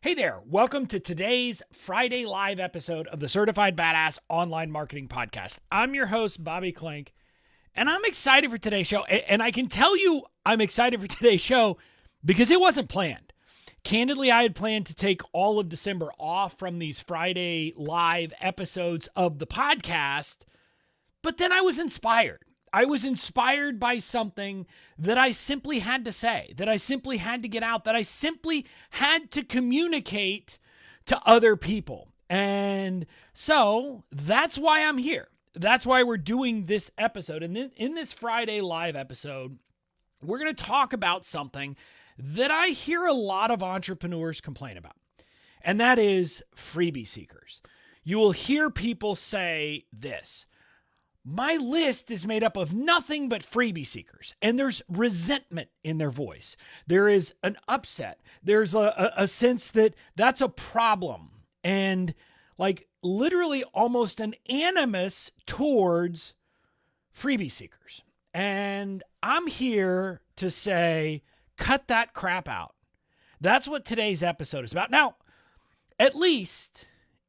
Hey there, welcome to today's Friday live episode of the Certified Badass Online Marketing Podcast. I'm your host, Bobby Klink, and I'm excited for today's show. And I can tell you I'm excited for today's show because it wasn't planned. Candidly, I had planned to take all of December off from these Friday live episodes of the podcast, but then I was inspired. I was inspired by something that I simply had to say, that I simply had to get out, that I simply had to communicate to other people. And so that's why I'm here. That's why we're doing this episode. And then in this Friday live episode, we're going to talk about something that I hear a lot of entrepreneurs complain about, and that is freebie-seekers. You will hear people say this: my list is made up of nothing but freebie seekers. And there's resentment in their voice. There is an upset. There's a sense that that's a problem. And like literally almost an animus towards freebie seekers. And I'm here to say, cut that crap out. That's what today's episode is about. Now, at least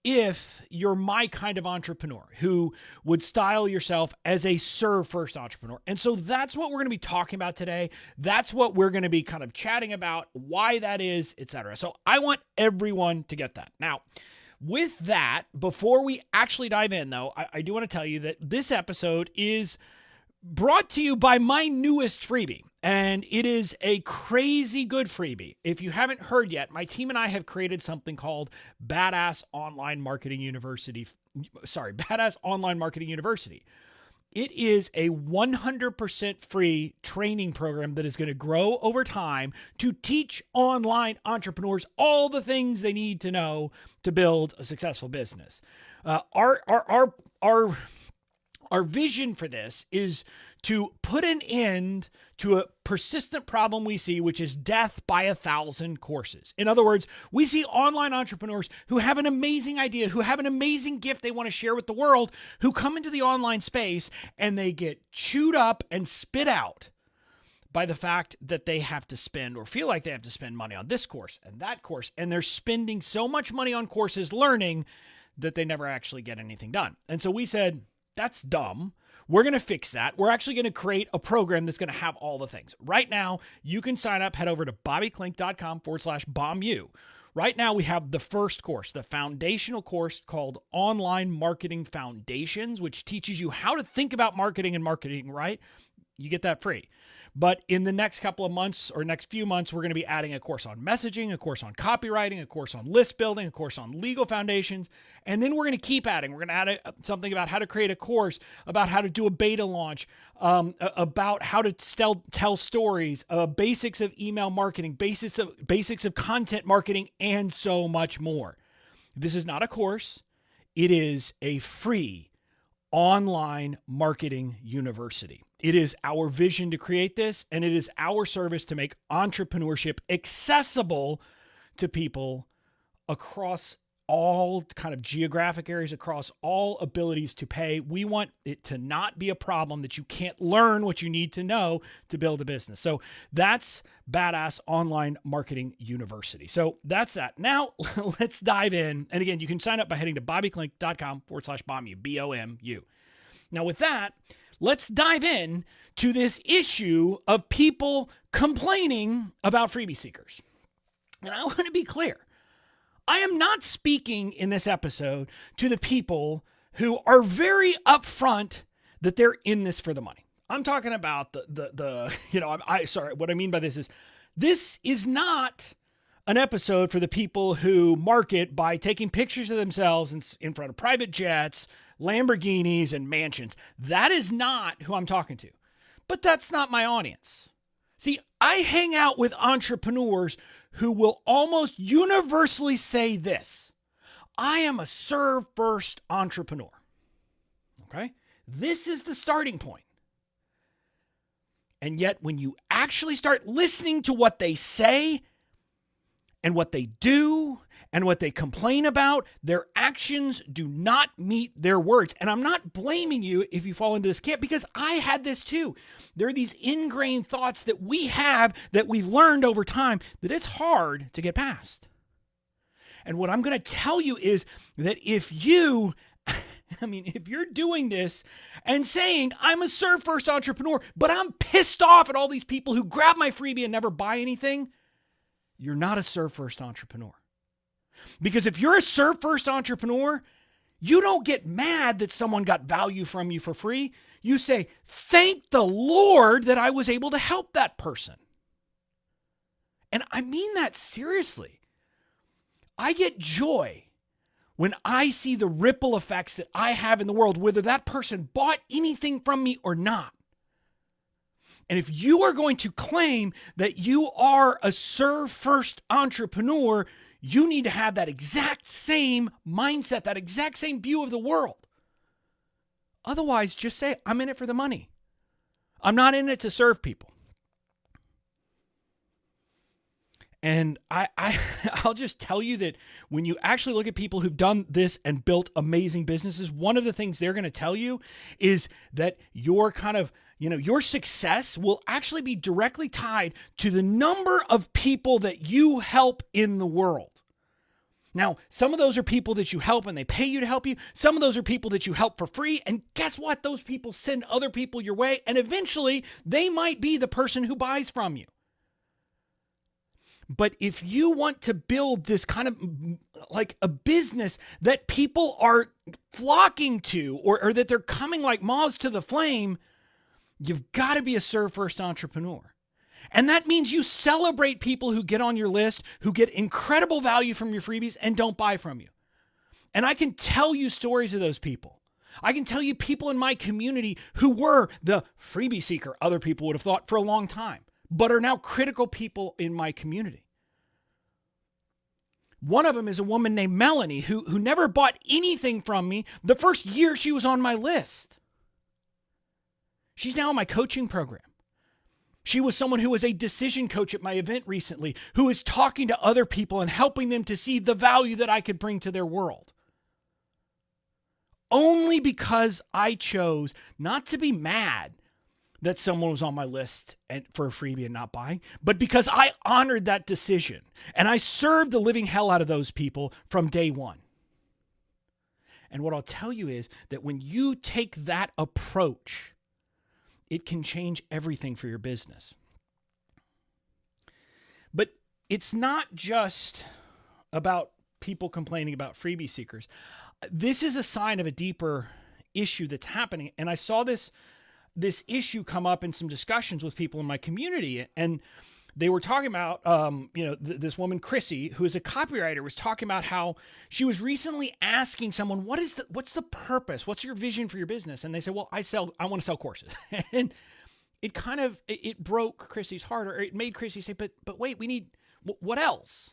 if you're my kind of entrepreneur who would style yourself as a serve first entrepreneur. And so that's what we're going to be talking about today. That's what we're going to be kind of chatting about, why that is, etc. So I want everyone to get that. Now, with that, before we actually dive in though, I do want to tell you that this episode is brought to you by my newest freebie. And it is a crazy good freebie. If you haven't heard yet, my team and I have created something called BADA Online Marketing University. BADA Online Marketing University. It is a 100% free training program that is going to grow over time to teach online entrepreneurs all the things they need to know to build a successful business. Our vision for this is to put an end to a persistent problem we see, which is death by 1,000 courses. In other words, we see online entrepreneurs who have an amazing idea, who have an amazing gift they want to share with the world, who come into the online space and they get chewed up and spit out by the fact that they have to spend or feel like they have to spend money on this course and that course. And they're spending so much money on courses learning that they never actually get anything done. And so we said, that's dumb. We're going to fix that. We're actually going to create a program that's going to have all the things. Right now, you can sign up, head over to bobbyklink.com/bombu. Right now, we have the first course, the foundational course called Online Marketing Foundations, which teaches you how to think about marketing and marketing right. You get that free. But in the next couple of months or next few months, we're going to be adding a course on messaging, a course on copywriting, a course on list building, a course on legal foundations. And then we're going to keep adding. We're going to add something about how to create a course, about how to do a beta launch, about how to tell stories, basics of email marketing, basics of content marketing, and so much more. This is not a course. It is a free online marketing university. It is our vision to create this, and it is our service to make entrepreneurship accessible to people across all kind of geographic areas, across all abilities to pay. We want it to not be a problem that you can't learn what you need to know to build a business. So that's BADA Online Marketing University. So that's that. Now let's dive in. And again, you can sign up by heading to bobbyklink.com/BOMU, BOMU. Now with that, let's dive in to this issue of people complaining about freebie seekers. And I want to be clear. I am not speaking in this episode to the people who are very upfront that they're in this for the money. I'm talking about what I mean by this is not an episode for the people who market by taking pictures of themselves in front of private jets, Lamborghinis, and mansions. That is not who I'm talking to. But that's not my audience. See, I hang out with entrepreneurs who will almost universally say this: I am a serve first entrepreneur. Okay? This is the starting point. And yet, when you actually start listening to what they say and what they do and what they complain about, their actions do not meet their words. And I'm not blaming you if you fall into this camp, because I had this too. There are these ingrained thoughts that we have that we've learned over time that it's hard to get past. And what I'm going to tell you is that if you, if you're doing this and saying, I'm a serve first entrepreneur, but I'm pissed off at all these people who grab my freebie and never buy anything, you're not a serve first entrepreneur. Because if you're a serve first entrepreneur, you don't get mad that someone got value from you for free. You say, thank the Lord that I was able to help that person. And I mean that seriously. I get joy when I see the ripple effects that I have in the world, whether that person bought anything from me or not. And if you are going to claim that you are a serve first entrepreneur, you need to have that exact same mindset, that exact same view of the world. Otherwise, just say, I'm in it for the money. I'm not in it to serve people. And I'll just tell you that when you actually look at people who've done this and built amazing businesses, one of the things they're going to tell you is that your your success will actually be directly tied to the number of people that you help in the world. Now, some of those are people that you help and they pay you to help you. Some of those are people that you help for free. And guess what? Those people send other people your way. And eventually they might be the person who buys from you. But if you want to build this kind of like a business that people are flocking to or that they're coming like moths to the flame, you've got to be a serve first entrepreneur. And that means you celebrate people who get on your list, who get incredible value from your freebies and don't buy from you. And I can tell you stories of those people. I can tell you people in my community who were the freebie seeker, other people would have thought, for a long time, but are now critical people in my community. One of them is a woman named Melanie who never bought anything from me the first year she was on my list. She's now in my coaching program. She was someone who was a decision coach at my event recently, who is talking to other people and helping them to see the value that I could bring to their world. Only because I chose not to be mad that someone was on my list for a freebie and not buying, but because I honored that decision and I served the living hell out of those people from day one. And what I'll tell you is that when you take that approach, it can change everything for your business. But it's not just about people complaining about freebie seekers. This is a sign of a deeper issue that's happening. And I saw this issue come up in some discussions with people in my community. And they were talking about, this woman, Chrissy, who is a copywriter, was talking about how she was recently asking someone, what's the purpose? What's your vision for your business? And they said, well, I want to sell courses. And it broke Chrissy's heart, or it made Chrissy say, but wait, we need, what else?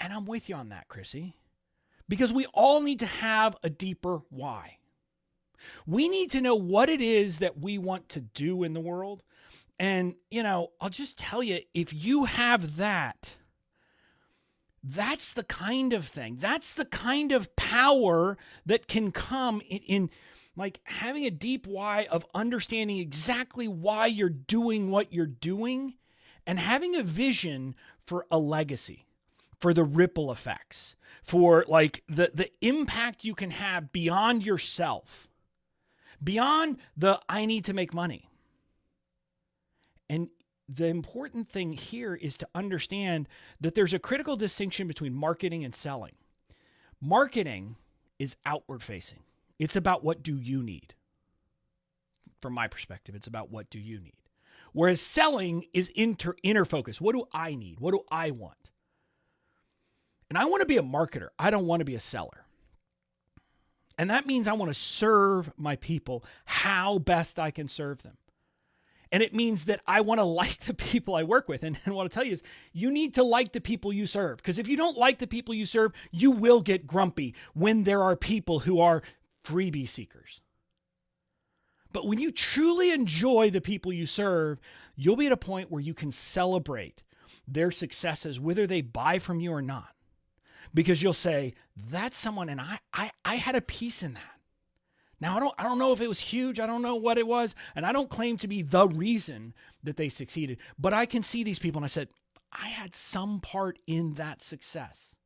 And I'm with you on that, Chrissy, because we all need to have a deeper why. We need to know what it is that we want to do in the world. And, I'll just tell you, if you have that, that's the kind of thing, that's the kind of power that can come in like having a deep why of understanding exactly why you're doing what you're doing and having a vision for a legacy, for the ripple effects, for like the impact you can have beyond yourself, beyond the I need to make money. And the important thing here is to understand that there's a critical distinction between marketing and selling. Marketing is outward facing. It's about what do you need. From my perspective, it's about what do you need. Whereas selling is inner focus. What do I need? What do I want? And I want to be a marketer. I don't want to be a seller. And that means I want to serve my people how best I can serve them. And it means that I want to like the people I work with. And what I'll tell you is you need to like the people you serve. Because if you don't like the people you serve, you will get grumpy when there are people who are freebie seekers. But when you truly enjoy the people you serve, you'll be at a point where you can celebrate their successes, whether they buy from you or not. Because you'll say, that's someone, and I had a piece in that. Now, I don't know if it was huge. I don't know what it was. And I don't claim to be the reason that they succeeded. But I can see these people and I said, I had some part in that success.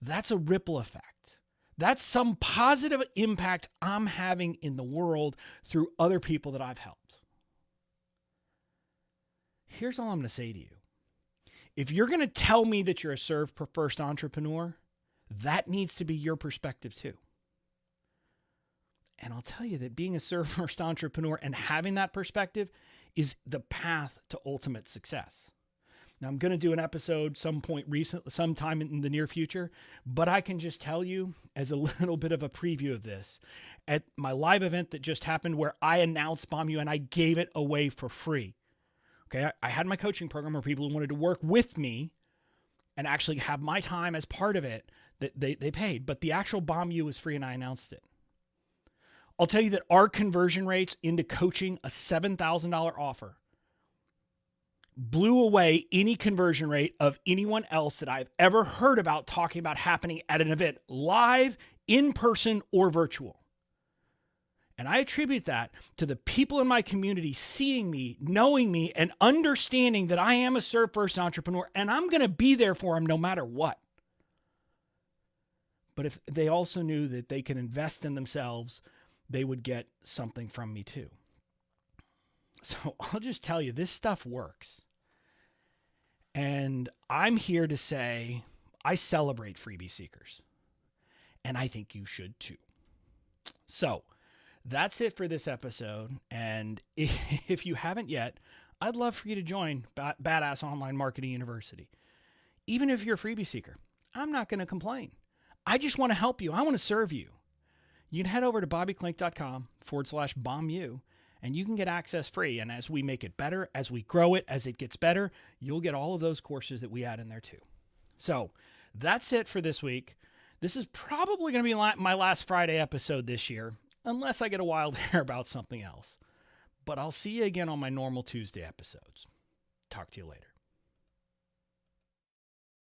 That's a ripple effect. That's some positive impact I'm having in the world through other people that I've helped. Here's all I'm going to say to you. If you're going to tell me that you're a serve first entrepreneur, that needs to be your perspective too. And I'll tell you that being a serve first entrepreneur and having that perspective is the path to ultimate success. Now, I'm going to do an episode sometime in the near future, but I can just tell you as a little bit of a preview of this, at my live event that just happened where I announced Bomb You and I gave it away for free. Okay, I had my coaching program where people who wanted to work with me and actually have my time as part of it, that they paid, but the actual Bomb You was free and I announced it. I'll tell you that our conversion rates into coaching, a $7,000 offer, blew away any conversion rate of anyone else that I've ever heard about talking about happening at an event, live, in person, or virtual. And I attribute that to the people in my community seeing me, knowing me, and understanding that I am a serve first entrepreneur and I'm going to be there for them no matter what. But if they also knew that they can invest in themselves, they would get something from me too. So I'll just tell you, this stuff works. And I'm here to say I celebrate Freebie-Seekers. And I think you should too. So that's it for this episode. And if you haven't yet, I'd love for you to join BADA Online Marketing University. Even if you're a freebie seeker, I'm not going to complain. I just want to help you. I want to serve you. You can head over to bobbyklink.com/bombu and you can get access free. And as we make it better, as we grow it, as it gets better, you'll get all of those courses that we add in there too. So that's it for this week. This is probably going to be my last Friday episode this year, unless I get a wild hair about something else. But I'll see you again on my normal Tuesday episodes. Talk to you later.